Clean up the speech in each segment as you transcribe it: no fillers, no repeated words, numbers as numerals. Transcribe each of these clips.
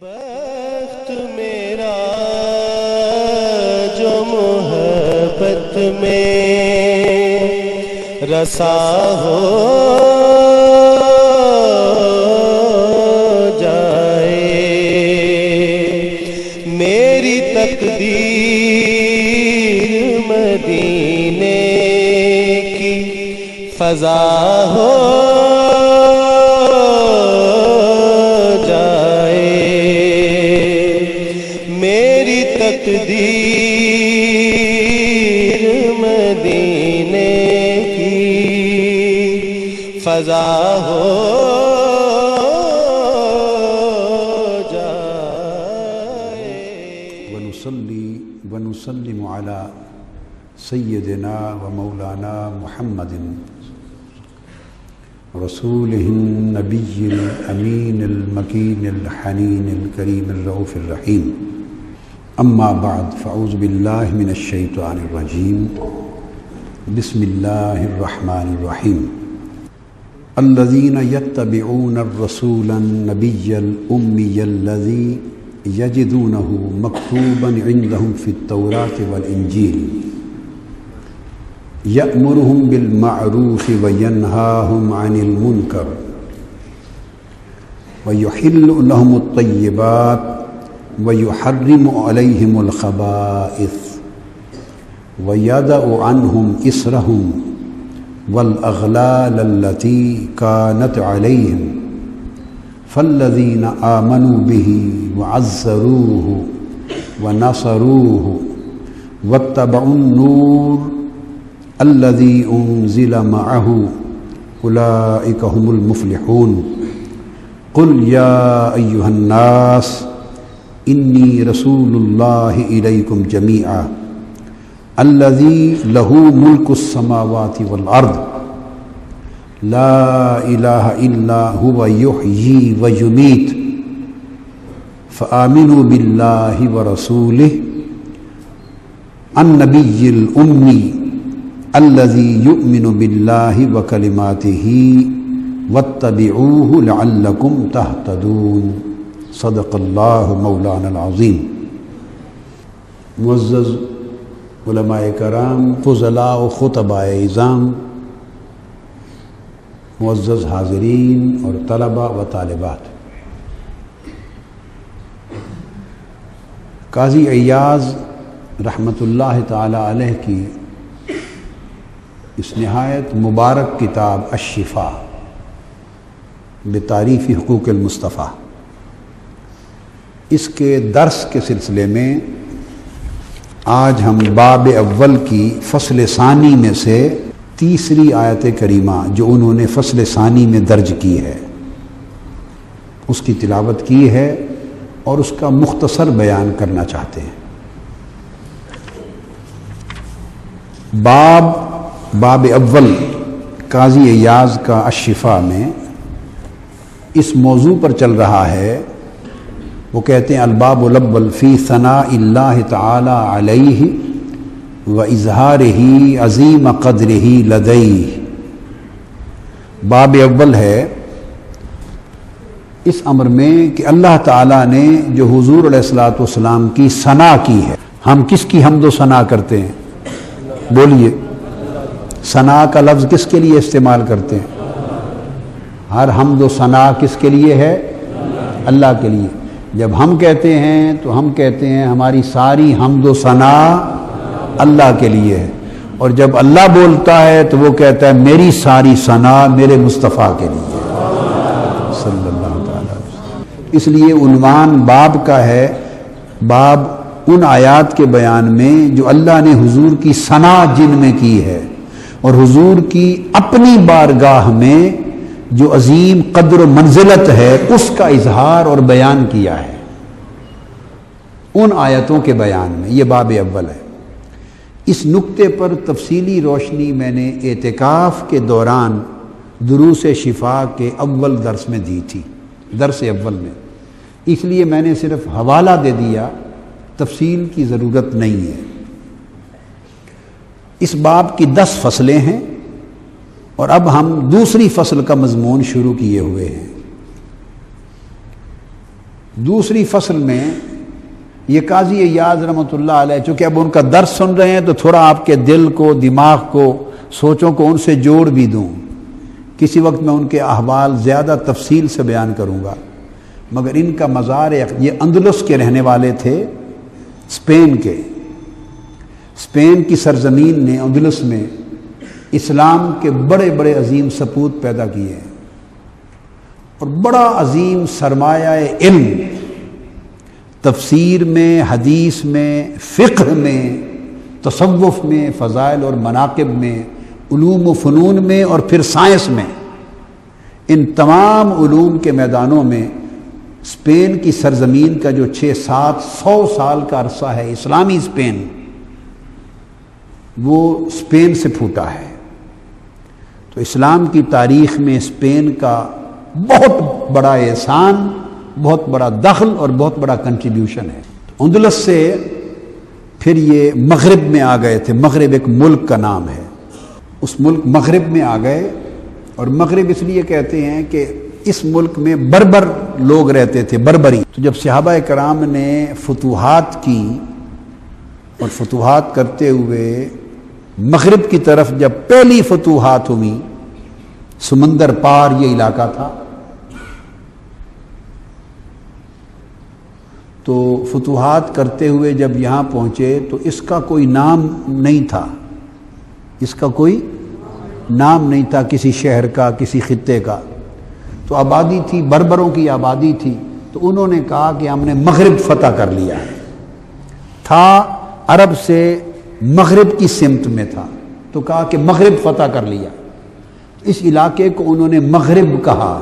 بخت میرا جو محبت میں رسا ہو جائے، میری تقدیر مدینے کی فضا ہو تقدیر مدینے کی فضا ہو جائے۔ ونصلی ونسلم علی سیدنا و مولانا محمد رسولہ النبی الامین المکین الحنین الکریم الرؤوف الرحیم۔ اما بعد فاعوذ باللہ من الشیطان الرجیم، بسم اللہ الرحمن الرحیم۔ الذین یتبعون الرسول النبی الامی الذی یجدونہ مکتوبا عندہم فی التوراۃ والانجیل یأمرہم بالمعروف وینہاہم عن المنکر ویحل لہم الطیبات وَيُحَرِّمُ عَلَيْهِمُ الْخَبَائِثَ وَيَدَعُ عَنْهُمْ إِصْرَهُمْ وَالْأَغْلَالَ الَّتِي كَانَتْ عَلَيْهِمْ فَالَّذِينَ آمَنُوا بِهِ وَعَزَّرُوهُ وَنَصَرُوهُ وَاتَّبَعُوا النُّورَ الَّذِي أُنزِلَ مَعَهُ أُولَئِكَ هُمُ الْمُفْلِحُونَ قُلْ يَا أَيُّهَا النَّاسُ انی رسول اللہ الیکم جمیعا الذی لہ ملک السماوات والارض لا الہ الا هو یحیی ویمیت فآمنوا باللہ ورسولہ النبی الامی الذی یؤمن باللہ وکلماتہ واتبعوہ لعلکم تہتدون۔ صدق اللہ مولانا العظیم۔ معزز علماء کرام، فضلاء و خطباء اعظام، معزز حاضرین اور طلباء و طالبات، قاضی عیاض رحمۃ اللہ تعالی علیہ کی اس نہایت مبارک کتاب الشفاء بتعریف حقوق المصطفیٰ، اس کے درس کے سلسلے میں آج ہم باب اول کی فصل ثانی میں سے تیسری آیت کریمہ جو انہوں نے فصل ثانی میں درج کی ہے اس کی تلاوت کی ہے اور اس کا مختصر بیان کرنا چاہتے ہیں۔ باب اول قاضی عیاض کا الشفاء میں اس موضوع پر چل رہا ہے، وہ کہتے ہیں الباب الاول فی ثناء اللہ تعالی علیہ و اظہارہ عظیم قدرہ لدیہ۔ باب اول ہے اس امر میں کہ اللہ تعالیٰ نے جو حضور علیہ الصلوۃ والسلام کی ثنا کی ہے۔ ہم کس کی حمد و ثنا کرتے ہیں؟ بولیے، ثنا کا لفظ کس کے لیے استعمال کرتے ہیں؟ ہر حمد و ثنا کس کے لیے ہے؟ اللہ کے لیے۔ جب ہم کہتے ہیں تو ہم کہتے ہیں ہماری ساری حمد و ثنا اللہ کے لیے ہے، اور جب اللہ بولتا ہے تو وہ کہتا ہے میری ساری ثنا میرے مصطفیٰ کے لیے صلی اللہ تعالیٰ علیہ وسلم۔ اس لیے عنوان باب کا ہے، باب ان آیات کے بیان میں جو اللہ نے حضور کی ثنا جن میں کی ہے اور حضور کی اپنی بارگاہ میں جو عظیم قدر و منزلت ہے اس کا اظہار اور بیان کیا ہے ان آیتوں کے بیان میں۔ یہ باب اول ہے۔ اس نقطے پر تفصیلی روشنی میں نے اعتکاف کے دوران دروس شفا کے اول درس میں دی تھی، درس اول میں، اس لیے میں نے صرف حوالہ دے دیا، تفصیل کی ضرورت نہیں ہے۔ اس باب کی 10 فصلیں ہیں اور اب ہم دوسری فصل کا مضمون شروع کیے ہوئے ہیں۔ دوسری فصل میں یہ قاضی ایاز رحمۃ اللہ علیہ، چونکہ اب ان کا درس سن رہے ہیں تو تھوڑا آپ کے دل کو، دماغ کو، سوچوں کو ان سے جوڑ بھی دوں. کسی وقت میں ان کے احوال زیادہ تفصیل سے بیان کروں گا، مگر ان کا مزار یہ اندلس کے رہنے والے تھے، اسپین کے. اسپین کی سرزمین نے اندلس میں اسلام کے بڑے بڑے عظیم سپوت پیدا کیے ہیں، اور بڑا عظیم سرمایہ علم تفسیر میں، حدیث میں، فقہ میں، تصوف میں، فضائل اور مناقب میں، علوم و فنون میں، اور پھر سائنس میں، ان تمام علوم کے میدانوں میں اسپین کی سرزمین کا جو 600-700 سال کا عرصہ ہے اسلامی اسپین، وہ اسپین سے پھوٹا ہے. تو اسلام کی تاریخ میں اسپین کا بہت بڑا احسان، بہت بڑا دخل اور بہت بڑا کنٹریبیوشن ہے. اندلس سے پھر یہ مغرب میں آ گئے تھے. مغرب ایک ملک کا نام ہے. اس ملک مغرب میں آ گئے، اور مغرب اس لیے کہتے ہیں کہ اس ملک میں بربر لوگ رہتے تھے، بربری. تو جب صحابہ کرام نے فتوحات کی، اور فتوحات کرتے ہوئے مغرب کی طرف جب پہلی فتوحات ہوئی، سمندر پار یہ علاقہ تھا، تو فتوحات کرتے ہوئے جب یہاں پہنچے تو اس کا کوئی نام نہیں تھا، اس کا کوئی نام نہیں تھا کسی شہر کا، کسی خطے کا. تو آبادی تھی، بربروں کی آبادی تھی. تو انہوں نے کہا کہ ہم نے مغرب فتح کر لیا ہے. تھا عرب سے مغرب کی سمت میں تھا، تو کہا کہ مغرب فتح کر لیا. اس علاقے کو انہوں نے مغرب کہا.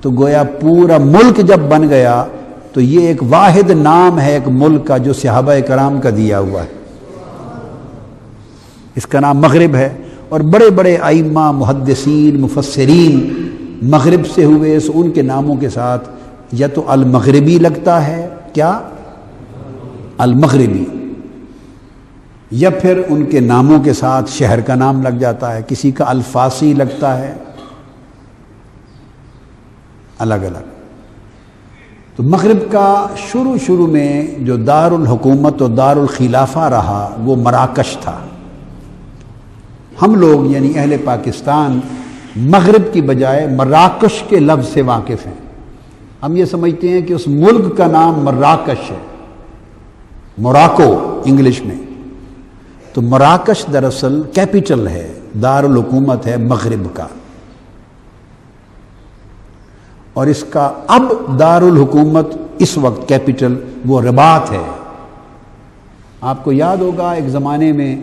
تو گویا پورا ملک جب بن گیا تو یہ ایک واحد نام ہے ایک ملک کا جو صحابہ کرام کا دیا ہوا ہے، اس کا نام مغرب ہے. اور بڑے بڑے ائمہ، محدثین، مفسرین مغرب سے ہوئے، سو ان کے ناموں کے ساتھ یا تو المغربی لگتا ہے، کیا المغربی، یا پھر ان کے ناموں کے ساتھ شہر کا نام لگ جاتا ہے. کسی کا الفاسی لگتا ہے، الگ الگ. تو مغرب کا شروع میں جو دار الحکومت اور دار الخلافہ رہا وہ مراکش تھا. ہم لوگ یعنی اہل پاکستان مغرب کی بجائے مراکش کے لفظ سے واقف ہیں. ہم یہ سمجھتے ہیں کہ اس ملک کا نام مراکش ہے، موراکو انگلش میں. تو مراکش دراصل کیپٹل ہے، دار الحکومت ہے مغرب کا. اور اس کا اب دار الحکومت اس وقت کیپٹل وہ رباط ہے. آپ کو یاد ہوگا ایک زمانے میں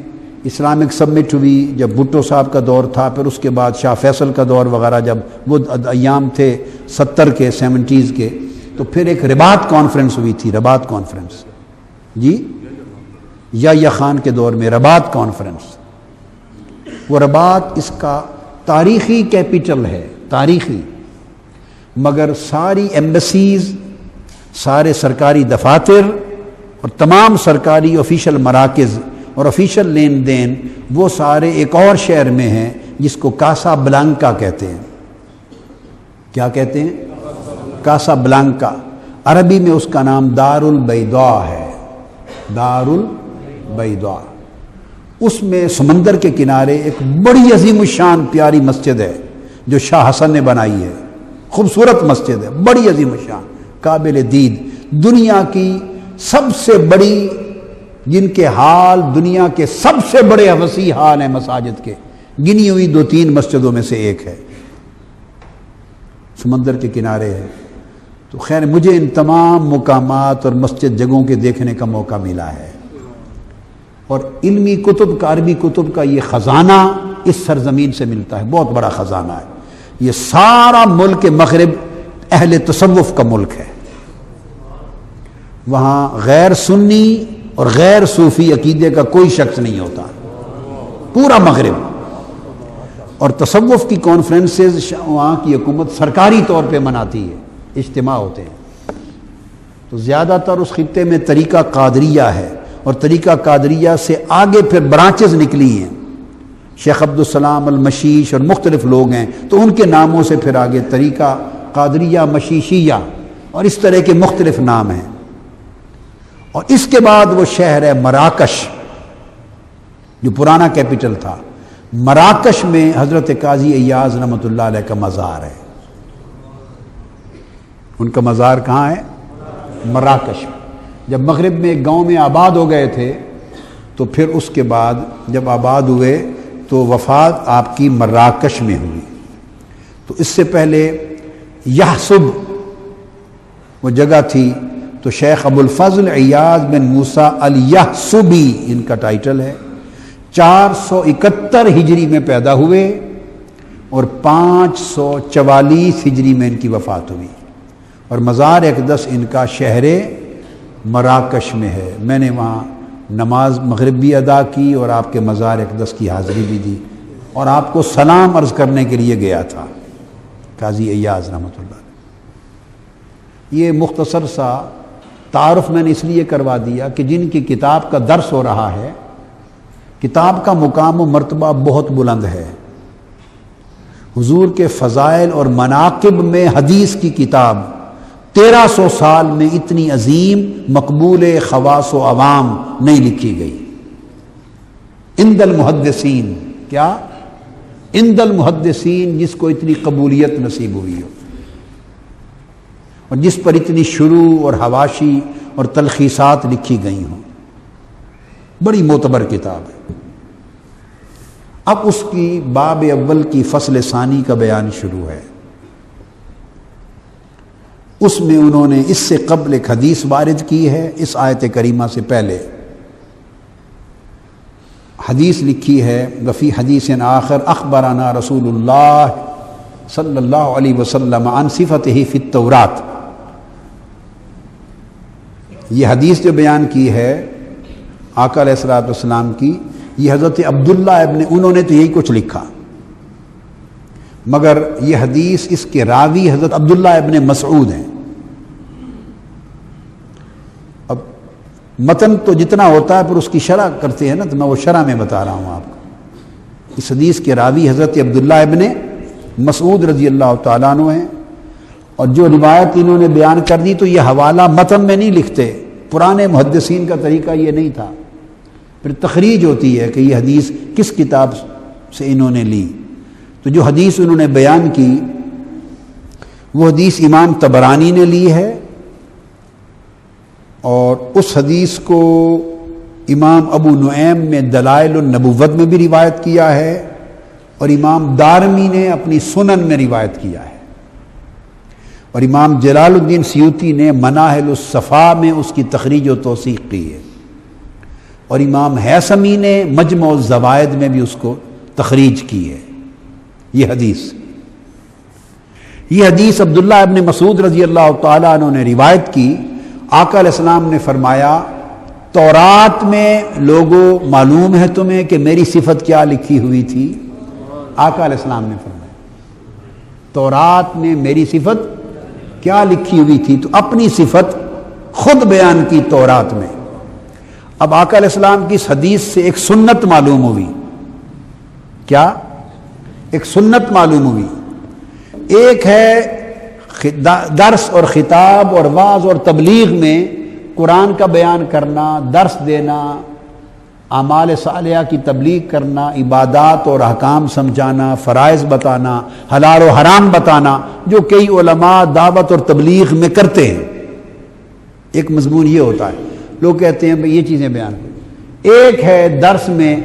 اسلامک سمٹ ہوئی جب بھٹو صاحب کا دور تھا، پھر اس کے بعد شاہ فیصل کا دور وغیرہ، جب وہ ایام تھے 70 کے 70s کے، تو پھر ایک رباط کانفرنس ہوئی تھی. رباط کانفرنس جی یا خان کے دور میں رباط کانفرنس. وہ رباط اس کا تاریخی کیپٹل ہے، تاریخی. مگر ساری ایمبیسیز، سارے سرکاری دفاتر اور تمام سرکاری آفیشل مراکز اور آفیشل لین دین وہ سارے ایک اور شہر میں ہیں جس کو کاسا بلانکا کہتے ہیں. کیا کہتے ہیں؟ کاسا بلانکا. عربی میں اس کا نام دار البیضاء ہے، دار البیضاء. اس میں سمندر کے کنارے ایک بڑی عظیم الشان پیاری مسجد ہے جو شاہ حسن نے بنائی ہے. خوبصورت مسجد ہے، بڑی عظیم الشان، قابل دید. دنیا کی سب سے بڑی، جن کے حال دنیا کے سب سے بڑے وسیع حال ہیں مساجد کے، گنی ہوئی 2-3 مسجدوں میں سے ایک ہے، سمندر کے کنارے ہے. تو خیر مجھے ان تمام مقامات اور مسجد جگہوں کے دیکھنے کا موقع ملا ہے. اور علمی کتب کا، عربی کتب کا یہ خزانہ اس سرزمین سے ملتا ہے، بہت بڑا خزانہ ہے. یہ سارا ملک مغرب اہل تصوف کا ملک ہے. وہاں غیر سنی اور غیر صوفی عقیدے کا کوئی شخص نہیں ہوتا، پورا مغرب. اور تصوف کی کانفرنسز وہاں کی حکومت سرکاری طور پہ مناتی ہے، اجتماع ہوتے ہیں. تو زیادہ تر اس خطے میں طریقہ قادریہ ہے، اور طریقہ قادریہ سے آگے پھر برانچز نکلی ہیں. شیخ عبدالسلام المشیش اور مختلف لوگ ہیں، تو ان کے ناموں سے پھر آگے طریقہ قادریہ، مشیشیہ. اور اس طرح کے مختلف نام ہیں. اور اس کے بعد وہ شہر ہے مراکش جو پرانا کیپٹل تھا. مراکش میں حضرت قاضی ایاز رحمۃ اللہ علیہ کا مزار ہے. ان کا مزار کہاں ہے؟ مراکش. جب مغرب میں ایک گاؤں میں آباد ہو گئے تھے تو پھر اس کے بعد جب آباد ہوئے تو وفات آپ کی مراکش میں ہوئی. تو اس سے پہلے یحسب وہ جگہ تھی، تو شیخ ابو الفضل ایاز بن موسیٰ الیحسبی ان کا ٹائٹل ہے. 471 ہجری میں پیدا ہوئے اور 544 ہجری میں ان کی وفات ہوئی. اور مزار اقدس ان کا شہر مراکش میں ہے. میں نے وہاں نماز مغرب بھی ادا کی اور آپ کے مزار اقدس کی حاضری بھی دی اور آپ کو سلام عرض کرنے کے لیے گیا تھا قاضی ایاز رحمۃ اللہ. یہ مختصر سا تعارف میں نے اس لیے کروا دیا کہ جن کی کتاب کا درس ہو رہا ہے، کتاب کا مقام و مرتبہ بہت بلند ہے. حضور کے فضائل اور مناقب میں حدیث کی کتاب 1300 سال میں اتنی عظیم مقبول خواص و عوام نہیں لکھی گئی. عند المحدثین، کیا عند المحدثین، جس کو اتنی قبولیت نصیب ہوئی ہو اور جس پر اتنی شروع اور حواشی اور تلخیصات لکھی گئی ہوں. بڑی معتبر کتاب ہے. اب اس کی باب اول کی فصل ثانی کا بیان شروع ہے. اس میں انہوں نے اس سے قبل ایک حدیث وارد کی ہے. اس آیت کریمہ سے پہلے حدیث لکھی ہے، وفی حدیث آخر اخبرنا رسول اللہ صلی اللہ علیہ وسلم عن صفتہ فی التورات. یہ حدیث جو بیان کی ہے آقا علیہ الصلوۃ والسلام کی، یہ حضرت عبداللہ ابن، انہوں نے تو یہی کچھ لکھا، مگر یہ حدیث اس کے راوی حضرت عبداللہ ابن مسعود ہیں. اب متن تو جتنا ہوتا ہے پھر اس کی شرح کرتے ہیں نا، تو میں وہ شرح میں بتا رہا ہوں آپ کو. اس حدیث کے راوی حضرت عبداللہ ابن مسعود رضی اللہ تعالیٰ عنہ ہیں. اور جو روایت انہوں نے بیان کر دی تو یہ حوالہ متن میں نہیں لکھتے. پرانے محدثین کا طریقہ یہ نہیں تھا. پھر تخریج ہوتی ہے کہ یہ حدیث کس کتاب سے انہوں نے لی. تو جو حدیث انہوں نے بیان کی وہ حدیث امام طبرانی نے لی ہے، اور اس حدیث کو امام ابو نعیم نے دلائل النبوت میں بھی روایت کیا ہے، اور امام دارمی نے اپنی سنن میں روایت کیا ہے، اور امام جلال الدین سیوطی نے مناہل الصفا میں اس کی تخریج و توثیق کی ہے، اور امام ہیثمی نے مجمع الزوائد میں بھی اس کو تخریج کی ہے. یہ حدیث عبداللہ ابن مسعود رضی اللہ تعالیٰ عنہ نے روایت کی. آقا علیہ السلام نے فرمایا، تورات میں لوگوں معلوم ہے تمہیں کہ میری صفت کیا لکھی ہوئی تھی؟ آقا علیہ السلام نے فرمایا تورات میں میری صفت کیا لکھی ہوئی تھی؟ تو اپنی صفت خود بیان کی تورات میں. اب آقا علیہ السلام کی اس حدیث سے ایک سنت معلوم ہوئی. کیا؟ ایک سنت معلوم ہوئی. ایک ہے درس اور خطاب اور وعظ اور تبلیغ میں قرآن کا بیان کرنا، درس دینا، اعمال صالحہ کی تبلیغ کرنا، عبادات اور احکام سمجھانا، فرائض بتانا، حلال و حرام بتانا، جو کئی علماء دعوت اور تبلیغ میں کرتے ہیں. ایک مضمون یہ ہوتا ہے. لوگ کہتے ہیں بھئی یہ چیزیں بیان کریں. ایک ہے درس میں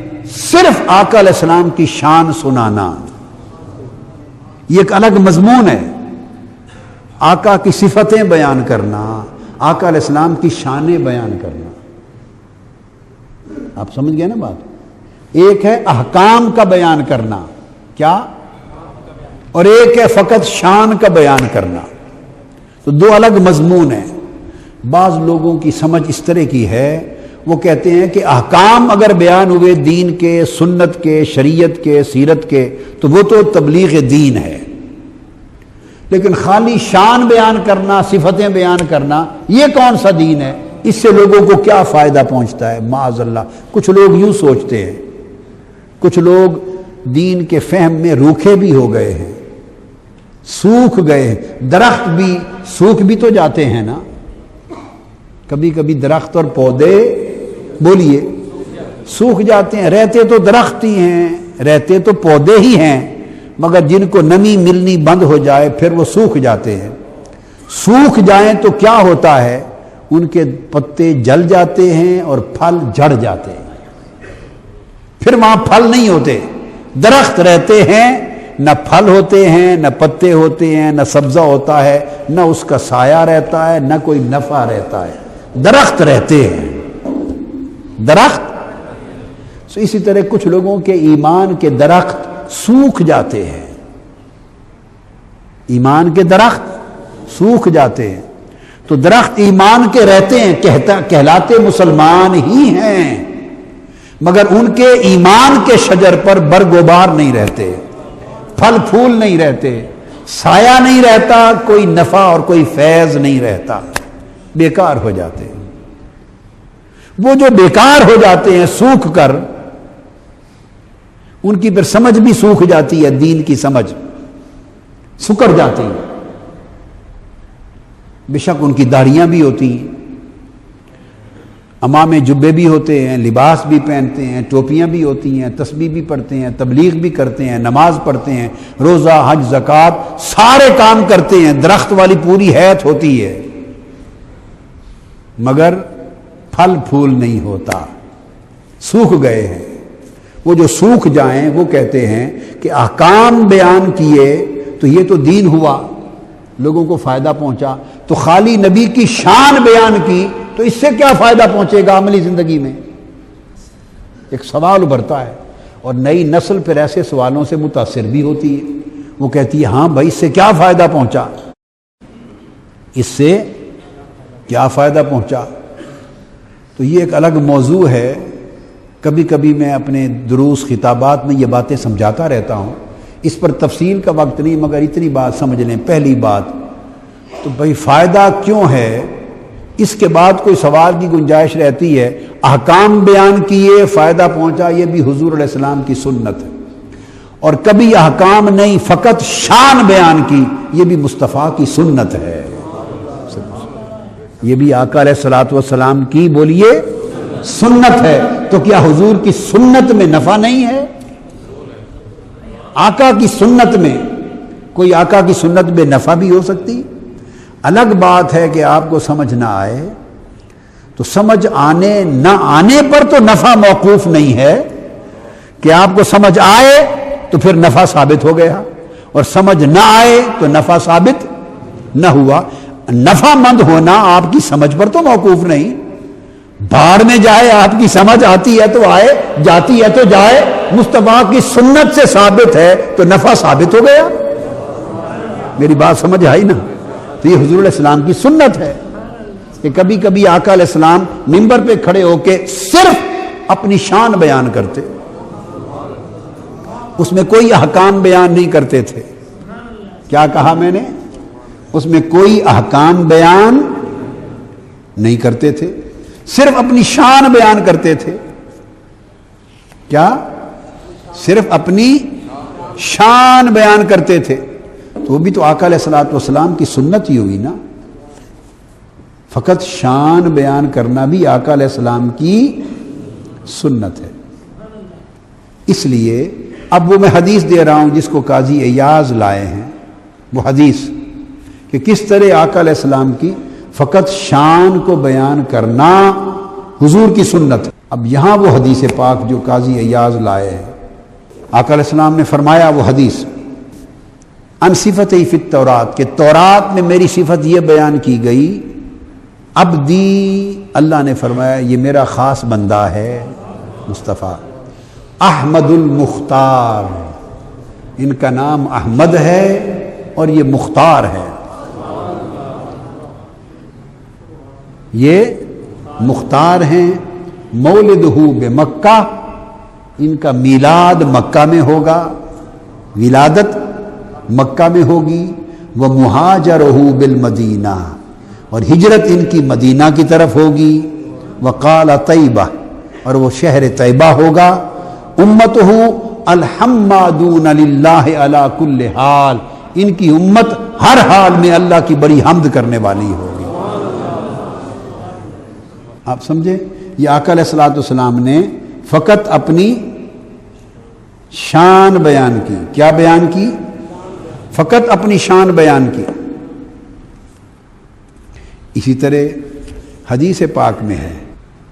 صرف آقا علیہ السلام کی شان سنانا، یہ ایک الگ مضمون ہے. آقا کی صفتیں بیان کرنا، آقا علیہ السلام کی شانیں بیان کرنا. آپ سمجھ گئے نا بات. ایک ہے احکام کا بیان کرنا، کیا؟ اور ایک ہے فقط شان کا بیان کرنا. تو دو الگ مضمون ہیں. بعض لوگوں کی سمجھ اس طرح کی ہے، وہ کہتے ہیں کہ احکام اگر بیان ہوئے دین کے، سنت کے، شریعت کے، سیرت کے، تو وہ تو تبلیغ دین ہے. لیکن خالی شان بیان کرنا، صفتیں بیان کرنا، یہ کون سا دین ہے؟ اس سے لوگوں کو کیا فائدہ پہنچتا ہے؟ معاذ اللہ. کچھ لوگ یوں سوچتے ہیں. کچھ لوگ دین کے فہم میں روکھے بھی ہو گئے ہیں. سوکھ گئے. درخت بھی سوکھ بھی تو جاتے ہیں نا, کبھی کبھی درخت اور پودے بولیے سوکھ جاتے ہیں. رہتے تو درخت ہی ہیں, رہتے تو پودے ہی ہیں, مگر جن کو نمی ملنی بند ہو جائے پھر وہ سوکھ جاتے ہیں. سوکھ جائیں تو کیا ہوتا ہے, ان کے پتے جل جاتے ہیں اور پھل جھڑ جاتے ہیں, پھر وہاں پھل نہیں ہوتے. درخت رہتے ہیں, نہ پھل ہوتے ہیں, نہ پتے ہوتے ہیں, نہ سبزہ ہوتا ہے, نہ اس کا سایہ رہتا ہے, نہ کوئی نفع رہتا ہے. درخت رہتے ہیں, درخت. اسی طرح کچھ لوگوں کے ایمان کے درخت سوکھ جاتے ہیں, ایمان کے درخت سوکھ جاتے ہیں. تو درخت ایمان کے رہتے ہیں, کہلاتے مسلمان ہی ہیں, مگر ان کے ایمان کے شجر پر برگوبار نہیں رہتے, پھل پھول نہیں رہتے, سایہ نہیں رہتا, کوئی نفع اور کوئی فیض نہیں رہتا, بیکار ہو جاتے ہیں. وہ جو بیکار ہو جاتے ہیں سوکھ کر, ان کی پھر سمجھ بھی سوکھ جاتی ہے, دین کی سمجھ سکڑ جاتی ہے. بے شک ان کی داڑیاں بھی ہوتی ہیں, امامے جبے بھی ہوتے ہیں, لباس بھی پہنتے ہیں, ٹوپیاں بھی ہوتی ہیں, تسبیح بھی پڑھتے ہیں, تبلیغ بھی کرتے ہیں, نماز پڑھتے ہیں, روزہ حج زکوٰۃ سارے کام کرتے ہیں, درخت والی پوری حیت ہوتی ہے, مگر پھل پھول نہیں ہوتا, سوکھ گئے ہیں. وہ جو سوکھ جائیں وہ کہتے ہیں کہ احکام بیان کیے تو یہ تو دین ہوا, لوگوں کو فائدہ پہنچا, تو خالی نبی کی شان بیان کی تو اس سے کیا فائدہ پہنچے گا عملی زندگی میں. ایک سوال ابھرتا ہے, اور نئی نسل پھر ایسے سوالوں سے متاثر بھی ہوتی ہے. وہ کہتی ہے ہاں بھائی اس سے کیا فائدہ پہنچا, اس سے کیا فائدہ پہنچا. تو یہ ایک الگ موضوع ہے, کبھی کبھی میں اپنے دروس خطابات میں یہ باتیں سمجھاتا رہتا ہوں, اس پر تفصیل کا وقت نہیں, مگر اتنی بات سمجھ لیں. پہلی بات تو بھائی فائدہ کیوں ہے, اس کے بعد کوئی سوال کی گنجائش رہتی ہے. احکام بیان کیے فائدہ پہنچا, یہ بھی حضور علیہ السلام کی سنت ہے. اور کبھی احکام نہیں فقط شان بیان کی, یہ بھی مصطفیٰ کی سنت ہے, یہ بھی آقا علیہ الصلوۃ والسلام کی بولیے سنت ہے. تو کیا حضور کی سنت میں نفع نہیں ہے؟ آقا کی سنت میں, کوئی آقا کی سنت بے نفع بھی ہو سکتی. الگ بات ہے کہ آپ کو سمجھ نہ آئے, تو سمجھ آنے نہ آنے پر تو نفع موقوف نہیں ہے, کہ آپ کو سمجھ آئے تو پھر نفع ثابت ہو گیا, اور سمجھ نہ آئے تو نفع ثابت نہ ہوا. نفع مند ہونا آپ کی سمجھ پر تو موقوف نہیں. بھاڑ میں جائے, آپ کی سمجھ آتی ہے تو آئے, جاتی ہے تو جائے, مصطفیٰ کی سنت سے ثابت ہے تو نفع ثابت ہو گیا. میری بات سمجھ آئی نا؟ تو یہ حضور علیہ السلام کی سنت ہے کہ کبھی کبھی آقا علیہ السلام منبر پہ کھڑے ہو کے صرف اپنی شان بیان کرتے, اس میں کوئی احکام بیان نہیں کرتے تھے. کیا کہا میں نے؟ اس میں کوئی احکام بیان نہیں کرتے تھے, صرف اپنی شان بیان کرتے تھے. کیا؟ صرف اپنی شان بیان کرتے تھے. تو وہ بھی تو آقا علیہ الصلوۃ والسلام کی سنت ہی ہوئی نا. فقط شان بیان کرنا بھی آقا علیہ السلام کی سنت ہے. اس لیے اب وہ میں حدیث دے رہا ہوں جس کو قاضی ایاز لائے ہیں, وہ حدیث کہ کس طرح آقا علیہ السلام کی فقط شان کو بیان کرنا حضور کی سنت. اب یہاں وہ حدیث پاک جو قاضی ایاز لائے ہیں, آقا علیہ السلام نے فرمایا وہ حدیث ان صفت فی التورات, کہ تورات میں میری صفت یہ بیان کی گئی, عبدی, اللہ نے فرمایا یہ میرا خاص بندہ ہے مصطفیٰ, احمد المختار, ان کا نام احمد ہے اور یہ مختار ہے. یہ مختار ہیں. مولدہ بمکہ, ان کا میلاد مکہ میں ہوگا, ولادت مکہ میں ہوگی. ومہاجرہ بالمدینہ, اور ہجرت ان کی مدینہ کی طرف ہوگی. وقال طیبہ, اور وہ شہر طیبہ ہوگا. امتہ الحمادون للہ علی کل حال, ان کی امت ہر حال میں اللہ کی بڑی حمد کرنے والی ہوگی۔ آپ سمجھے؟ یہ آقا علیہ الصلوۃ والسلام نے فقط اپنی شان بیان کی۔ کیا بیان کی؟ فقط اپنی شان بیان کی۔ اسی طرح حدیث پاک میں ہے،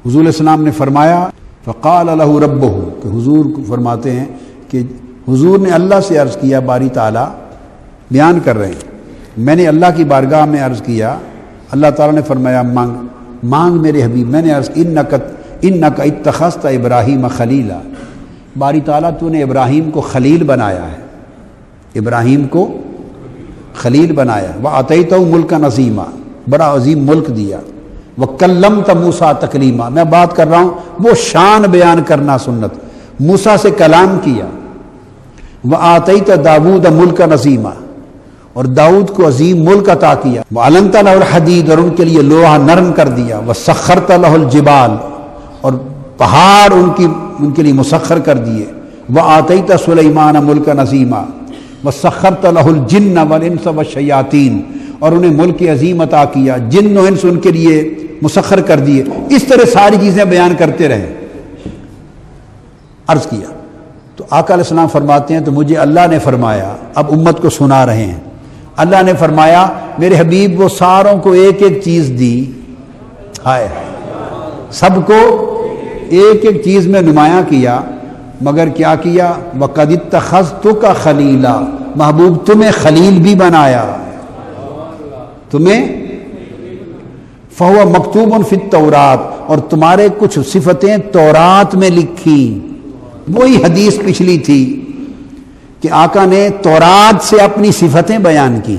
حضور علیہ السلام نے فرمایا فقال له ربہ، کہ حضور کو فرماتے ہیں کہ حضور نے اللہ سے عرض کیا، باری تعالیٰ بیان کر رہے ہیں، میں نے اللہ کی بارگاہ میں عرض کیا، اللہ تعالیٰ نے فرمایا مانگ میرے حبیب۔ میں نے عرض انک اتخذت ابراہیم خلیلا، باری تعالیٰ تو نے ابراہیم کو خلیل بنایا ہے، ابراہیم کو خلیل بنایا۔ وَآتَيْتَهُ مُلْكًا عَظِيمًا، بڑا عظیم ملک دیا۔ وَكَلَّمْتَ مُوسَىٰ تَكْلِيمًا، میں بات کر رہا ہوں وہ شان بیان کرنا سنت، موسیٰ سے کلام کیا۔ وَآتَيْتَ دَاوُودَ مُلْكًا عَظِيمًا، اور داؤد کو عظیم ملک عطا کیا۔ وَعَلَنْتَ لَهُ الْحَدِيدَ، اور ان کے لیے لوہا نرم کر دیا۔ وَسَخَّرْتَ لَهُ الْجِبَالَ، اور پہاڑ ان کے لیے مسخر کر دیے۔ وَآتَيْتَ سُلَيْمَانَ مُلْكًا عَظِيمًا وَسَخَّرْتَ لَهُ الْجِنَّ وَالْإِنسَ وَالشَّيَاطِينَ، اور انہیں ملک عظیم عطا کیا، جن و انس ان کے لیے مسخر کر دیے۔ اس طرح ساری چیزیں بیان کرتے رہے، عرض کیا۔ تو آقا علیہ السلام فرماتے ہیں تو مجھے اللہ نے فرمایا، اب امت کو سنا رہے ہیں، اللہ نے فرمایا میرے حبیب وہ ساروں کو ایک ایک چیز دی، ہائے سب کو ایک ایک چیز میں نمایاں کیا، مگر کیا کیا؟ وَقَدِ اتَّخَذْتُكَ خَلِيلًا، محبوب تمہیں خلیل بھی بنایا، تمہیں فَهُوَ مَكْتُوبٌ فِي التَّوْرَاةِ، اور تمہارے کچھ صفتیں تورات میں لکھی۔ وہی حدیث پچھلی تھی کہ آقا نے تورات سے اپنی صفتیں بیان کی۔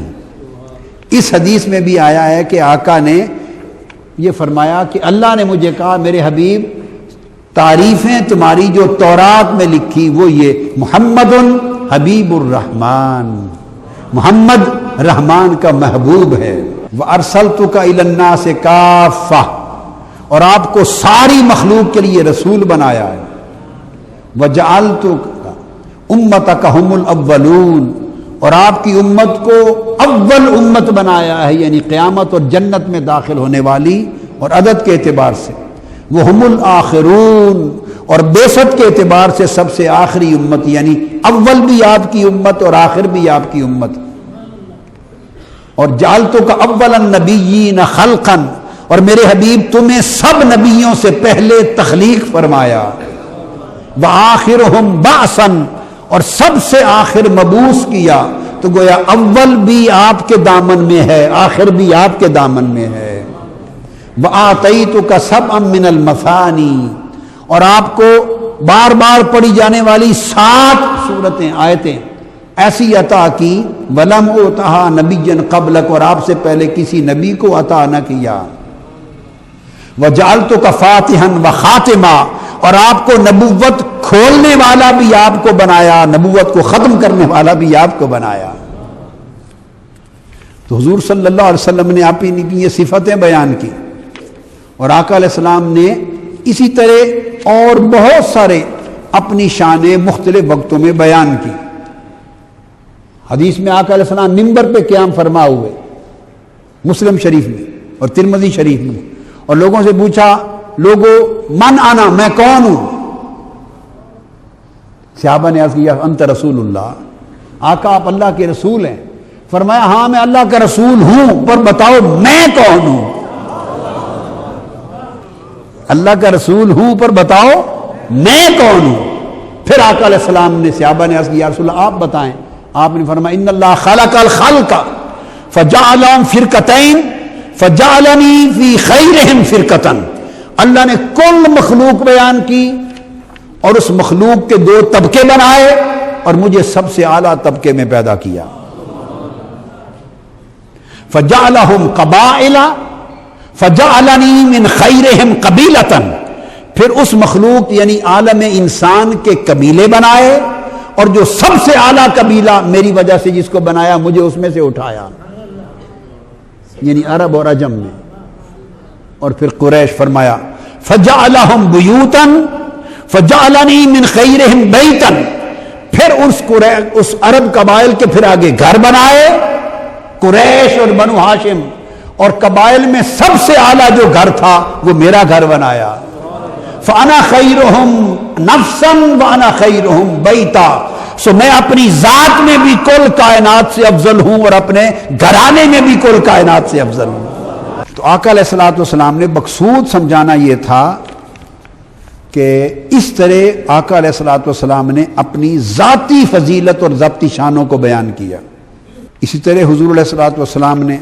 اس حدیث میں بھی آیا ہے کہ آقا نے یہ فرمایا کہ اللہ نے مجھے کہا میرے حبیب تعریفیں تمہاری جو تورات میں لکھی وہ یہ محمد حبیب الرحمن، محمد رحمان کا محبوب ہے۔ وَأَرْسَلْتُكَ إِلَى النَّاسِ كَافَّةً، اور آپ کو ساری مخلوق کے لیے رسول بنایا ہے۔ وَجَعَلْتُكَ أُمَّتَكَ هُمُ الْأَوَّلُونَ، اور آپ کی امت کو اول امت بنایا ہے، یعنی قیامت اور جنت میں داخل ہونے والی، اور عدد کے اعتبار سے وَهُمُ الْآخِرُونَ، اور بیست کے اعتبار سے سب سے آخری امت، یعنی اول بھی آپ کی امت اور آخر بھی آپ کی امت۔ اور جعلتک اول النبیین خلقا، اور میرے حبیب تمہیں سب نبیوں سے پہلے تخلیق فرمایا۔ وآخرہم بعثا، اور سب سے آخر مبعوث کیا، تو گویا اول بھی آپ کے دامن میں ہے، آخر بھی آپ کے دامن میں ہے۔ وآتیتک سبعا من المثانی، اور آپ کو بار بار پڑھی جانے والی 7 سورتیں آیتیں ایسی عطا کی، ولم اوتہا نبیا قبلک، اور آپ سے پہلے کسی نبی کو عطا نہ کیا۔ وجعلتک فاتحا وخاتما، اور آپ کو نبوت کھولنے والا بھی آپ کو بنایا، نبوت کو ختم کرنے والا بھی آپ کو بنایا۔ تو حضور صلی اللہ علیہ وسلم نے آپ ہی کی یہ صفتیں بیان کی، اور آقا علیہ السلام نے اسی طرح اور بہت سارے اپنی شانیں مختلف وقتوں میں بیان کی۔ حدیث میں آقا علیہ السلام منبر پہ قیام فرما ہوئے، مسلم شریف میں اور ترمذی شریف میں، اور لوگوں سے پوچھا، لوگوں من انا، میں کون ہوں؟ صحابہ نے عرض کیا انت رسول اللہ، آقا آپ اللہ کے رسول ہیں۔ فرمایا ہاں میں اللہ کا رسول ہوں، پر بتاؤ میں کون ہوں؟ اللہ کا رسول ہوں پر بتاؤ میں کون ہوں؟ پھر آقا علیہ السلام نے، صحابہ نے عرض کیا یا رسول اللہ آپ بتائیں۔ آپ نے فرمایا ان اللہ خلق الخلق فجعلهم فرقتین فجعلنی فی خیرہم فرقۃ، اللہ نے کل مخلوق بیان کی اور اس مخلوق کے 2 طبقے بنائے اور مجھے سب سے اعلیٰ طبقے میں پیدا کیا۔ فجعلهم قبائل فجعلنی من خیرہم قبیلۃ، پھر اس مخلوق یعنی عالم انسان کے قبیلے بنائے، اور جو سب سے اعلیٰ قبیلہ میری وجہ سے جس کو بنایا مجھے اس میں سے اٹھایا، یعنی عرب اور عجم میں۔ اور پھر قریش، فرمایا فجعلہم بیوتا فجعلنی من خیرہم بیتا، پھر اس عرب قبائل کے پھر آگے گھر بنائے، قریش اور بنو ہاشم، اور قبائل میں سب سے اعلیٰ جو گھر تھا وہ میرا گھر بنایا۔ فَأَنَا خَيْرُهُمْ نَفْسًا وَأَنَا خَيْرُهُمْ بَيْتًا، سو میں اپنی ذات میں بھی کل کائنات سے افضل ہوں اور اپنے گھرانے میں بھی کل کائنات سے افضل ہوں۔ تو آقا علیہ الصلوۃ والسلام نے مقصود سمجھانا یہ تھا کہ اس طرح آقا علیہ الصلوۃ والسلام نے اپنی ذاتی فضیلت اور ذاتی شانوں کو بیان کیا۔ اسی طرح حضور علیہ الصلوۃ والسلام نے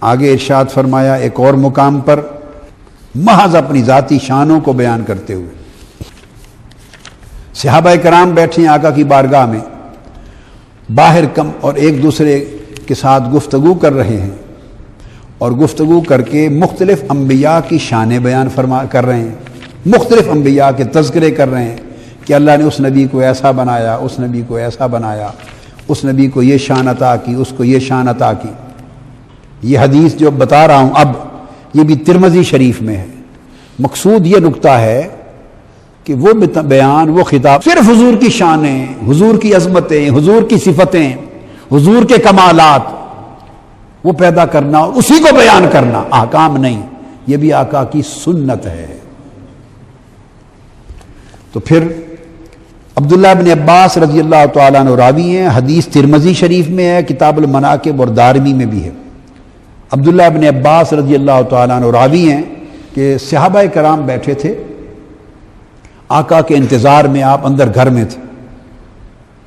آگے ارشاد فرمایا ایک اور مقام پر، محض اپنی ذاتی شانوں کو بیان کرتے ہوئے، صحابہ کرام بیٹھے ہیں آقا کی بارگاہ میں، باہر کم اور ایک دوسرے کے ساتھ گفتگو کر رہے ہیں، اور گفتگو کر کے مختلف انبیاء کی شانیں بیان کر رہے ہیں، مختلف انبیاء کے تذکرے کر رہے ہیں کہ اللہ نے اس نبی کو ایسا بنایا، اس نبی کو ایسا بنایا، اس نبی کو یہ شان عطا کی، اس کو یہ شان عطا کی۔ یہ حدیث جو بتا رہا ہوں اب، یہ بھی ترمذی شریف میں ہے۔ مقصود یہ نکتہ ہے کہ وہ بیان، وہ خطاب صرف حضور کی شانیں، حضور کی عظمتیں، حضور کی صفتیں، حضور کے کمالات وہ پیدا کرنا اور اسی کو بیان کرنا، احکام نہیں، یہ بھی آقا کی سنت ہے۔ تو پھر عبداللہ بن عباس رضی اللہ تعالیٰ عنہ راوی ہیں، حدیث ترمذی شریف میں ہے، کتاب المناقب اور دارمی میں بھی ہے۔ عبداللہ بن عباس رضی اللہ تعالیٰ عنہ راوی ہیں کہ صحابہ کرام بیٹھے تھے، آقا کے انتظار میں، آپ اندر گھر میں تھے،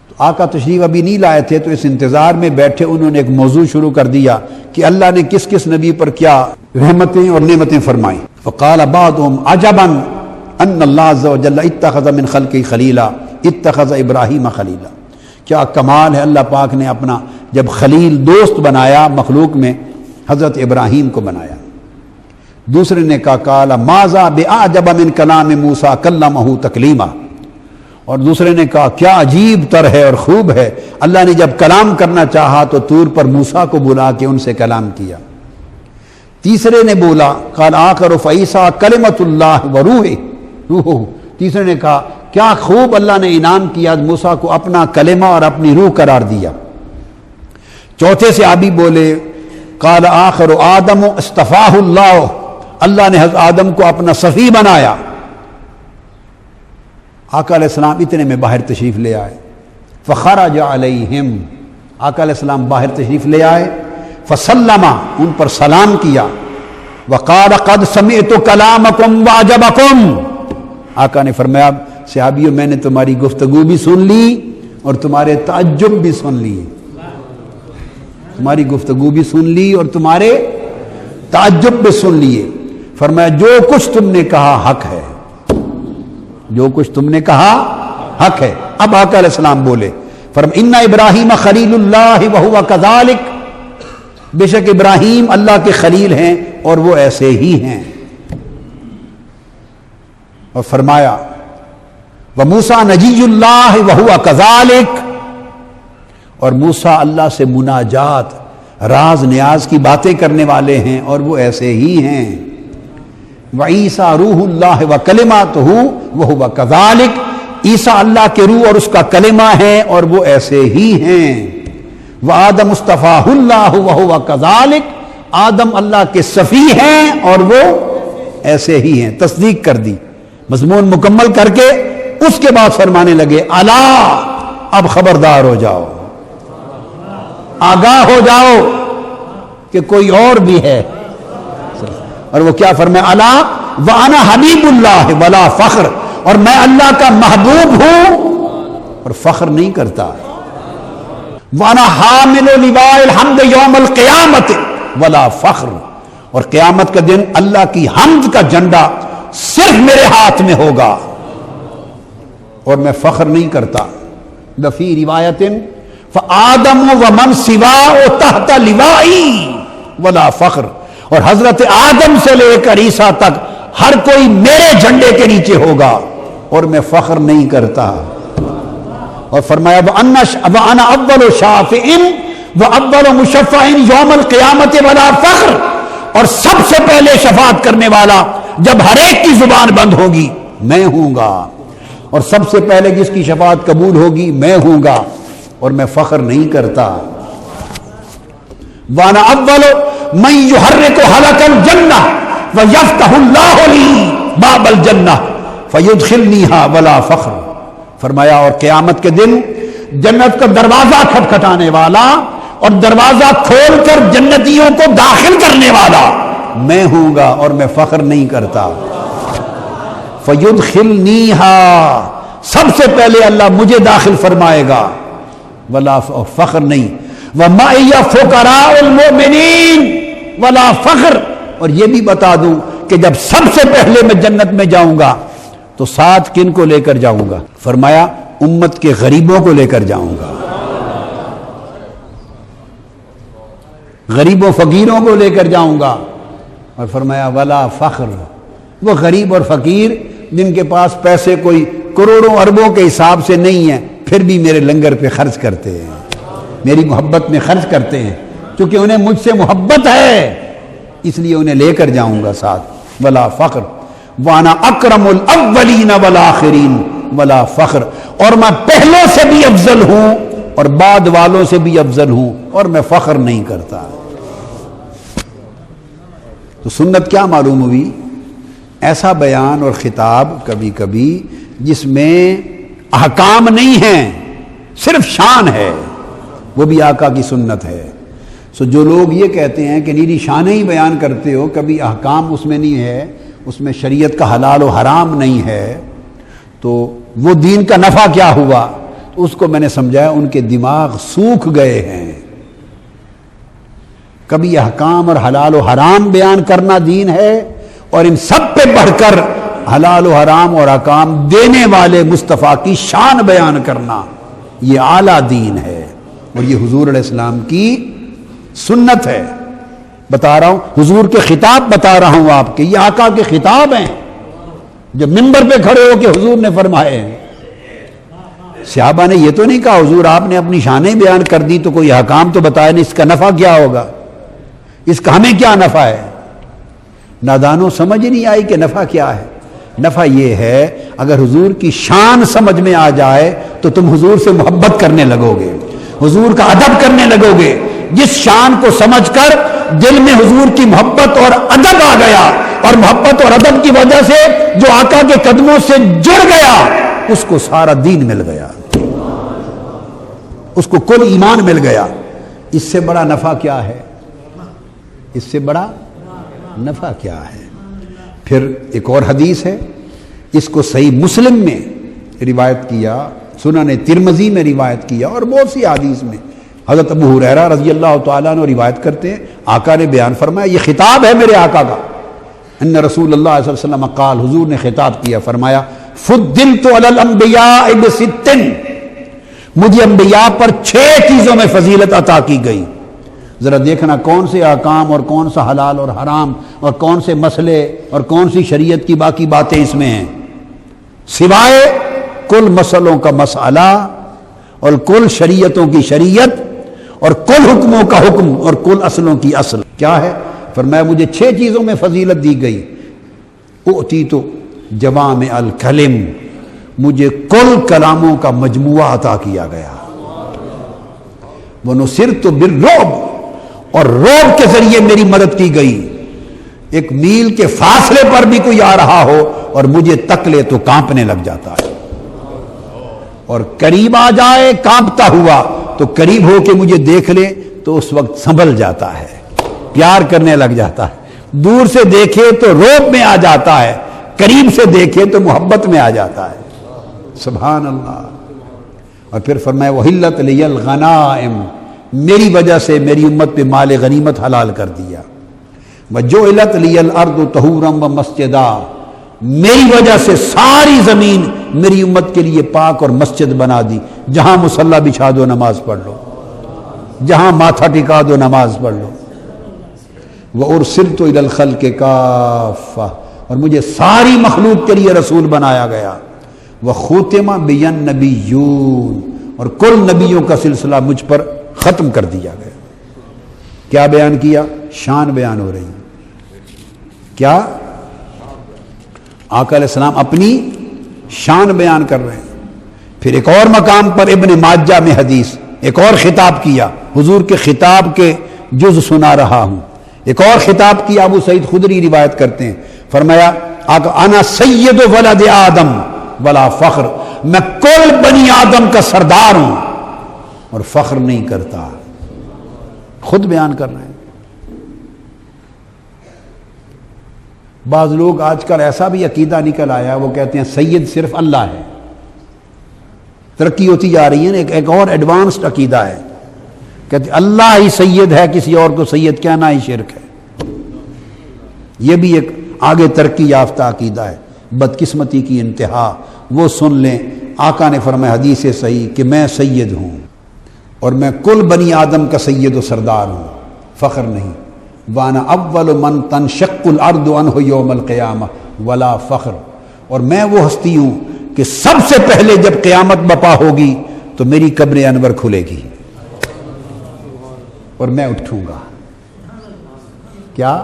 تو آقا تشریف ابھی نہیں لائے تھے، تو اس انتظار میں بیٹھے انہوں نے ایک موضوع شروع کر دیا کہ اللہ نے کس کس نبی پر کیا رحمتیں اور نعمتیں فرمائیں۔ فقال بعضهم عجبا ان اللہ عز وجل اتخذ من خلقہ خلیلا اتخذ ابراہیم خلیلا، کیا کمال ہے، اللہ پاک نے اپنا جب خلیل دوست بنایا مخلوق میں، حضرت ابراہیم کو بنایا۔ دوسرے نے کہا قال ماذا باعجب من کلام موسیٰ کلمہ تکلیما، اور دوسرے نے کہا کیا عجیب تر ہے اور خوب ہے، اللہ نے جب کلام کرنا چاہا تو طور پر موسیٰ کو بلا کے ان سے کلام کیا۔ تیسرے نے بولا قال آخر فعیسیٰ کلمۃ اللہ وروح، تیسرے نے کہا کیا خوب اللہ نے انعام کیا موسیٰ کو اپنا کلمہ اور اپنی روح قرار دیا۔ چوتھے سے آبی بولے قال آخر آدم اصطفاہ اللہ، اللہ نے حضرت آدم کو اپنا صفی بنایا۔ آقا علیہ السلام اتنے میں باہر تشریف لے آئے، فخرج علیہم، آقا علیہ السلام باہر تشریف لے آئے، فسلم، ان پر سلام کیا، وقال قد سمعت کلامکم وعجبکم، آقا نے فرمایا صحابیوں میں نے تمہاری گفتگو بھی سن لی اور تمہارے تعجب بھی سن لی، تمہاری گفتگو بھی سن لی اور تمہارے تعجب بھی سن لیے۔ فرمایا جو کچھ تم نے کہا حق ہے، جو کچھ تم نے کہا حق ہے۔ اب آقا علیہ السلام بولے فرمایا ان ابراہیم خلیل اللہ وہو کذالک، بے شک ابراہیم اللہ کے خلیل ہیں اور وہ ایسے ہی ہیں۔ اور فرمایا وموسیٰ نجی اللہ وہو کذالک، اور موسیٰ اللہ سے مناجات، راز نیاز کی باتیں کرنے والے ہیں اور وہ ایسے ہی ہیں۔ وعیسیٰ روح اللہ وکلماتہ وہو کذالک، عیسیٰ اللہ کے روح اور اس کا کلمہ ہے اور وہ ایسے ہی ہیں۔ وآدم اصطفاہ اللہ وہو کذالک، آدم اللہ کے صفی ہیں اور وہ ایسے ہی ہیں۔ تصدیق کر دی، مضمون مکمل کر کے اس کے بعد فرمانے لگے الا، اب خبردار ہو جاؤ، آگاہ ہو جاؤ کہ کوئی اور بھی ہے۔ اور وہ کیا فرمایا الا وانا حبیب اللہ ولا فخر، اور میں اللہ کا محبوب ہوں اور فخر نہیں کرتا۔ وانا حامل لواء الحمد یوم القیامت ولا فخر، اور قیامت کا دن اللہ کی حمد کا جھنڈا صرف میرے ہاتھ میں ہوگا اور میں فخر نہیں کرتا۔ لفی روایت فآدم ومن سواہ تحت لوائی ولا فخر، اور حضرت آدم سے لے کر عیسیٰ تک ہر کوئی میرے جھنڈے کے نیچے ہوگا اور میں فخر نہیں کرتا۔ اور فرمایا وَأَنَا أَوَّلُ شَافِعٍ وَأَوَّلُ مُشَفَّعٍ يَوْمَ الْقِيَامَةِ وَلَا فَخْرٍ، اور سب سے پہلے شفاعت کرنے والا جب ہر ایک کی زبان بند ہوگی میں ہوں گا، اور سب سے پہلے جس کی شفاعت قبول ہوگی میں ہوں گا، اور میں فخر نہیں کرتا۔ وانا اول من یحرک حلق الجنہ ویفتح اللہ لی باب الجنہ فیدخلنیہا ولا فخر۔ فرمایا اور قیامت کے دن جنت کا دروازہ کھٹکھٹانے والا اور دروازہ کھول کر جنتیوں کو داخل کرنے والا میں ہوں گا، اور میں فخر نہیں کرتا۔ فیدخلنیہا، سب سے پہلے اللہ مجھے داخل فرمائے گا، ولا فخر نہیں۔ وَمَعِيَ فُقَرَاءُ الْمُؤْمِنِينَ وَلَا فَخْرٍ، اور یہ بھی بتا دوں کہ جب سب سے پہلے میں جنت میں جاؤں گا تو ساتھ کن کو لے کر جاؤں گا؟ فرمایا امت کے غریبوں کو لے کر جاؤں گا، غریبوں فقیروں کو لے کر جاؤں گا۔ اور فرمایا ولا فخر، وہ غریب اور فقیر جن کے پاس پیسے کوئی کروڑوں اربوں کے حساب سے نہیں ہیں، پھر بھی میرے لنگر پہ خرچ کرتے ہیں، میری محبت میں خرچ کرتے ہیں، کیونکہ انہیں مجھ سے محبت ہے، اس لیے انہیں لے کر جاؤں گا ساتھ۔ ولا فخر وانا اکرم الاولین والآخرین ولا فخر، اور میں پہلوں سے بھی افضل ہوں اور بعد والوں سے بھی افضل ہوں، اور میں فخر نہیں کرتا۔ تو سنت کیا معلوم ہوئی؟ ایسا بیان اور خطاب کبھی کبھی جس میں احکام نہیں ہیں، صرف شان ہے، وہ بھی آقا کی سنت ہے۔ سو جو لوگ یہ کہتے ہیں کہ نیری شانیں ہی بیان کرتے ہو، کبھی احکام اس میں نہیں ہے، اس میں شریعت کا حلال و حرام نہیں ہے، تو وہ دین کا نفع کیا ہوا؟ تو اس کو میں نے سمجھایا ان کے دماغ سوکھ گئے ہیں۔ کبھی احکام اور حلال و حرام بیان کرنا دین ہے، اور ان سب پہ بڑھ کر حلال و حرام اور احکام دینے والے مصطفیٰ کی شان بیان کرنا یہ اعلیٰ دین ہے، اور یہ حضور علیہ السلام کی سنت ہے۔ بتا رہا ہوں حضور کے خطاب بتا رہا ہوں آپ کے، یہ آقا کے خطاب ہیں جو منبر پہ کھڑے ہو کے حضور نے فرمائے ہیں۔ صحابہ نے یہ تو نہیں کہا حضور آپ نے اپنی شانیں بیان کر دی تو کوئی احکام تو بتایا نہیں، اس کا نفع کیا ہوگا، اس کا ہمیں کیا نفع ہے؟ نادانوں سمجھ نہیں آئی کہ نفع کیا ہے۔ نفع یہ ہے اگر حضور کی شان سمجھ میں آ جائے تو تم حضور سے محبت کرنے لگو گے، حضور کا ادب کرنے لگو گے۔ جس شان کو سمجھ کر دل میں حضور کی محبت اور ادب آ گیا، اور محبت اور ادب کی وجہ سے جو آقا کے قدموں سے جڑ گیا، اس کو سارا دین مل گیا، اس کو کل ایمان مل گیا۔ اس سے بڑا نفع کیا ہے؟ اس سے بڑا نفع کیا ہے؟ پھر ایک اور حدیث ہے، اس کو صحیح مسلم میں روایت کیا، سنن ترمذی میں روایت کیا، اور بہت سی حدیث میں حضرت ابو ہریرہ رضی اللہ تعالیٰ عنہ روایت کرتے ہیں، آقا نے بیان فرمایا، یہ خطاب ہے میرے آقا کا، ان رسول اللہ صلی اللہ علیہ وسلم قال، حضور نے خطاب کیا، فرمایا فضلت علی الانبیاء بست، مجھے انبیاء پر 6 چیزوں میں فضیلت عطا کی گئی۔ ذرا دیکھنا کون سے احکام اور کون سا حلال اور حرام اور کون سے مسئلے اور کون سی شریعت کی باقی باتیں اس میں ہیں، سوائے کل مسئلوں کا مسئلہ اور کل شریعتوں کی شریعت اور کل حکموں کا حکم اور کل اصلوں کی اصل کیا ہے؟ فرمایا مجھے 6 چیزوں میں فضیلت دی گئی۔ اُعطیت جوامع الکلم، مجھے کل کلاموں کا مجموعہ عطا کیا گیا۔ وَنُصِرْتُ بِالرُّعْبِ، اور رعب کے ذریعے میری مدد کی گئی۔ ایک میل کے فاصلے پر بھی کوئی آ رہا ہو اور مجھے تک لے تو کانپنے لگ جاتا ہے، اور قریب آ جائے کانپتا ہوا تو قریب ہو کے مجھے دیکھ لے تو اس وقت سنبھل جاتا ہے، پیار کرنے لگ جاتا ہے۔ دور سے دیکھے تو رعب میں آ جاتا ہے، قریب سے دیکھے تو محبت میں آ جاتا ہے۔ سبحان اللہ۔ اور پھر فرمایا وحلت لی الغنائم، میری وجہ سے میری امت پہ مال غنیمت حلال کر دیا۔ وجعلت لی الارض طہورا ومسجدا، میری وجہ سے ساری زمین میری امت کے لیے پاک اور مسجد بنا دی، جہاں مصلی بچھا دو نماز پڑھ لو، جہاں ماتھا ٹکا دو نماز پڑھ لو۔ وارسلت الی الخلق کافہ، اور مجھے ساری مخلوق کے لیے رسول بنایا گیا۔ وختم بی النبیون، اور کل نبیوں کا سلسلہ مجھ پر ختم کر دیا گیا۔ کیا بیان کیا؟ شان بیان ہو رہی ہے۔ کیا؟ آقا علیہ السلام اپنی شان بیان کر رہے ہیں۔ پھر ایک اور مقام پر ابن ماجہ میں حدیث، ایک اور خطاب کیا، حضور کے خطاب کے جز سنا رہا ہوں۔ ایک اور خطاب کیا، ابو سعید خدری روایت کرتے ہیں، فرمایا انا سید ولد آدم ولا فخر، میں کل بنی آدم کا سردار ہوں اور فخر نہیں کرتا، خود بیان کر رہے ہیں۔ بعض لوگ آج کل ایسا بھی عقیدہ نکل آیا، وہ کہتے ہیں سید صرف اللہ ہے، ترقی ہوتی جا رہی ہے، ایک اور ایڈوانسڈ عقیدہ ہے، کہتے ہیں اللہ ہی سید ہے، کسی اور کو سید کہنا ہی شرک ہے۔ یہ بھی ایک آگے ترقی یافتہ عقیدہ ہے، بدقسمتی کی انتہا۔ وہ سن لیں، آقا نے فرمایا حدیث صحیح کہ میں سید ہوں اور میں کل بنی آدم کا سید و سردار ہوں، فخر نہیں۔ وانا اول من تنشق الارض عنہ یوم القیامہ ولا فخر، اور میں وہ ہستی ہوں کہ سب سے پہلے جب قیامت بپا ہوگی تو میری قبر انور کھلے گی اور میں اٹھوں گا۔ کیا؟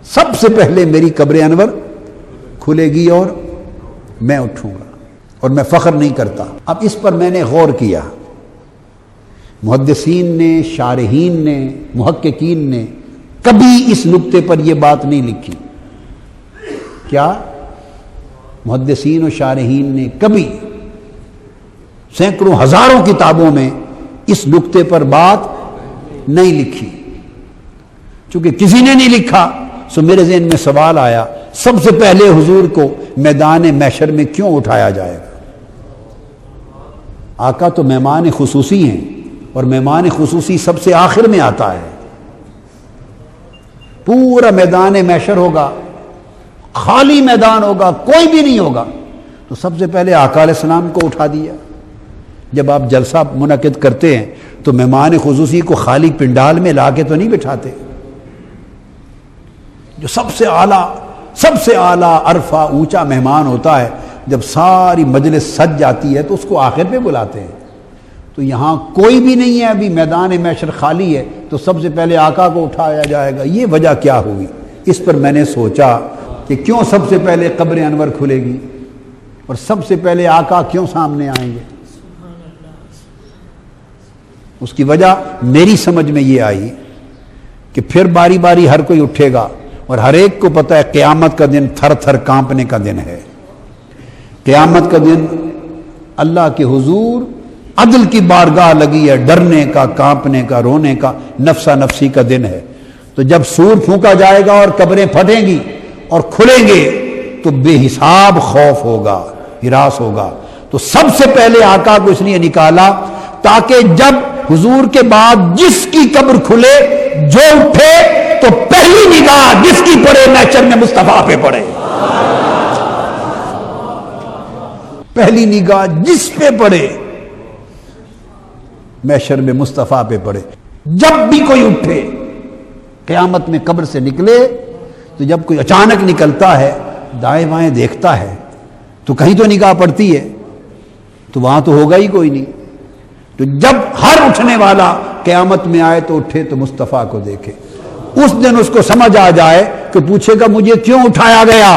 سب سے پہلے میری قبر انور کھلے گی اور میں اٹھوں گا، اور میں فخر نہیں کرتا۔ اب اس پر میں نے غور کیا، محدثین نے، شارحین نے، محققین نے کبھی اس نقطے پر یہ بات نہیں لکھی۔ کیا؟ محدثین و شارحین نے کبھی سینکڑوں ہزاروں کتابوں میں اس نقطے پر بات نہیں لکھی۔ چونکہ کسی نے نہیں لکھا، سو میرے ذہن میں سوال آیا، سب سے پہلے حضور کو میدان محشر میں کیوں اٹھایا جائے گا؟ آقا تو مہمان خصوصی ہیں، اور مہمان خصوصی سب سے آخر میں آتا ہے۔ پورا میدان محشر ہوگا، خالی میدان ہوگا، کوئی بھی نہیں ہوگا، تو سب سے پہلے آقا علیہ السلام کو اٹھا دیا۔ جب آپ جلسہ منعقد کرتے ہیں تو مہمان خصوصی کو خالی پنڈال میں لا کے تو نہیں بٹھاتے، جو سب سے اعلیٰ عرفہ اونچا مہمان ہوتا ہے، جب ساری مجلس سج جاتی ہے تو اس کو آخر پہ بلاتے ہیں۔ تو یہاں کوئی بھی نہیں ہے، ابھی میدان محشر خالی ہے، تو سب سے پہلے آقا کو اٹھایا جائے گا، یہ وجہ کیا ہوگی؟ اس پر میں نے سوچا کہ کیوں سب سے پہلے قبر انور کھلے گی اور سب سے پہلے آقا کیوں سامنے آئیں گے؟ اس کی وجہ میری سمجھ میں یہ آئی کہ پھر باری باری ہر کوئی اٹھے گا، اور ہر ایک کو پتہ ہے قیامت کا دن تھر تھر کانپنے کا دن ہے۔ قیامت کا دن اللہ کے حضور عدل کی بارگاہ لگی ہے، ڈرنے کا، کانپنے کا، رونے کا، نفسا نفسی کا دن ہے۔ تو جب سور پھونکا جائے گا اور قبریں پھٹیں گی اور کھلیں گے تو بے حساب خوف ہوگا، ہراس ہوگا۔ تو سب سے پہلے آقا کو اس لیے نکالا تاکہ جب حضور کے بعد جس کی قبر کھلے، جو اٹھے تو پہلی نگاہ جس کی پڑے محشر میں مصطفیٰ پہ پڑے، پہلی نگاہ جس پہ پڑے محشر میں مصطفیٰ پہ پڑے۔ جب بھی کوئی اٹھے قیامت میں قبر سے نکلے، تو جب کوئی اچانک نکلتا ہے دائیں بائیں دیکھتا ہے تو کہیں تو نگاہ پڑتی ہے، تو وہاں تو ہوگا ہی کوئی نہیں۔ تو جب ہر اٹھنے والا قیامت میں آئے تو اٹھے تو مصطفیٰ کو دیکھے، اس دن اس کو سمجھ آ جائے کہ پوچھے گا مجھے کیوں اٹھایا گیا،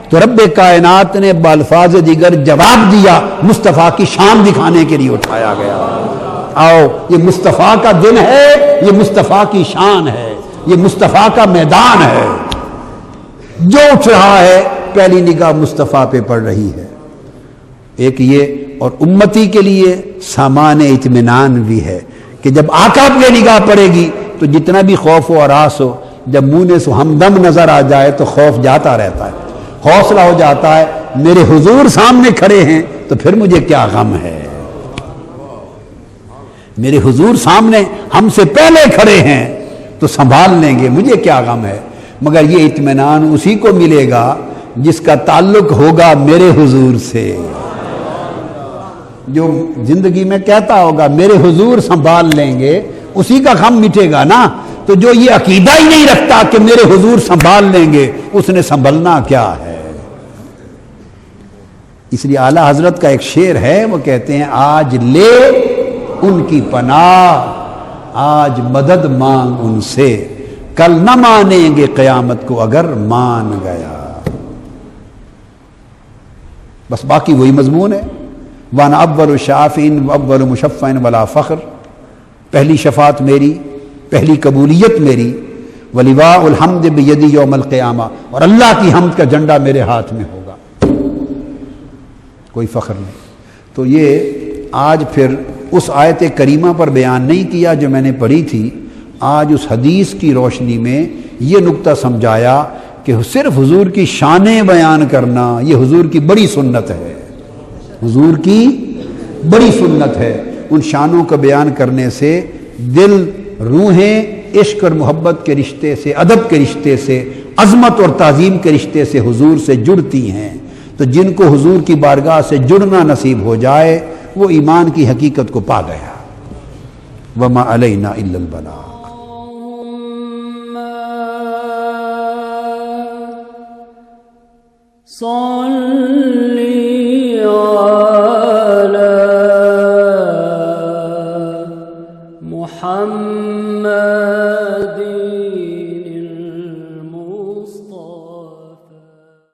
تو رب کائنات نے بالفاظ دیگر جواب دیا، مصطفیٰ کی شان دکھانے کے لیے اٹھایا گیا۔ آؤ، یہ مصطفیٰ کا دن ہے، یہ مصطفیٰ کی شان ہے، یہ مصطفیٰ کا میدان ہے۔ جو اٹھ رہا ہے پہلی نگاہ مصطفیٰ پہ پڑ رہی ہے۔ ایک یہ، اور امتی کے لیے سامان اطمینان بھی ہے کہ جب آقا پہ نگاہ پڑے گی تو جتنا بھی خوف و ہراس ہو، جب منہ سے ہمدم نظر آ جائے تو خوف جاتا رہتا ہے، حوصلہ ہو جاتا ہے، میرے حضور سامنے کھڑے ہیں تو پھر مجھے کیا غم ہے، میرے حضور سامنے ہم سے پہلے کھڑے ہیں تو سنبھال لیں گے، مجھے کیا غم ہے۔ مگر یہ اطمینان اسی کو ملے گا جس کا تعلق ہوگا میرے حضور سے، جو زندگی میں کہتا ہوگا میرے حضور سنبھال لیں گے، اسی کا غم مٹے گا نا۔ تو جو یہ عقیدہ ہی نہیں رکھتا کہ میرے حضور سنبھال لیں گے، اس نے سنبھلنا کیا ہے؟ اس لیے اعلیٰ حضرت کا ایک شعر ہے، وہ کہتے ہیں آج لے ان کی پناہ، آج مدد مانگ ان سے، کل نہ مانیں گے قیامت کو اگر مان گیا۔ بس باقی وہی مضمون ہے، وانا اول شافعین و اول مشفع ولا فخر، پہلی شفاعت میری، پہلی قبولیت میری، ولواء الحمد بیدی یوم القیامہ، اور اللہ کی حمد کا جھنڈا میرے ہاتھ میں ہوگا، کوئی فخر نہیں۔ تو یہ آج پھر اس آیت کریمہ پر بیان نہیں کیا جو میں نے پڑھی تھی، آج اس حدیث کی روشنی میں یہ نقطہ سمجھایا کہ صرف حضور کی شانیں بیان کرنا یہ حضور کی بڑی سنت ہے، حضور کی بڑی سنت ہے۔ ان شانوں کا بیان کرنے سے دل، روحیں عشق اور محبت کے رشتے سے، ادب کے رشتے سے، عظمت اور تعظیم کے رشتے سے حضور سے جڑتی ہیں۔ تو جن کو حضور کی بارگاہ سے جڑنا نصیب ہو جائے وہ ایمان کی حقیقت کو پا گیا۔ وما علینا الا البلاغ۔ صل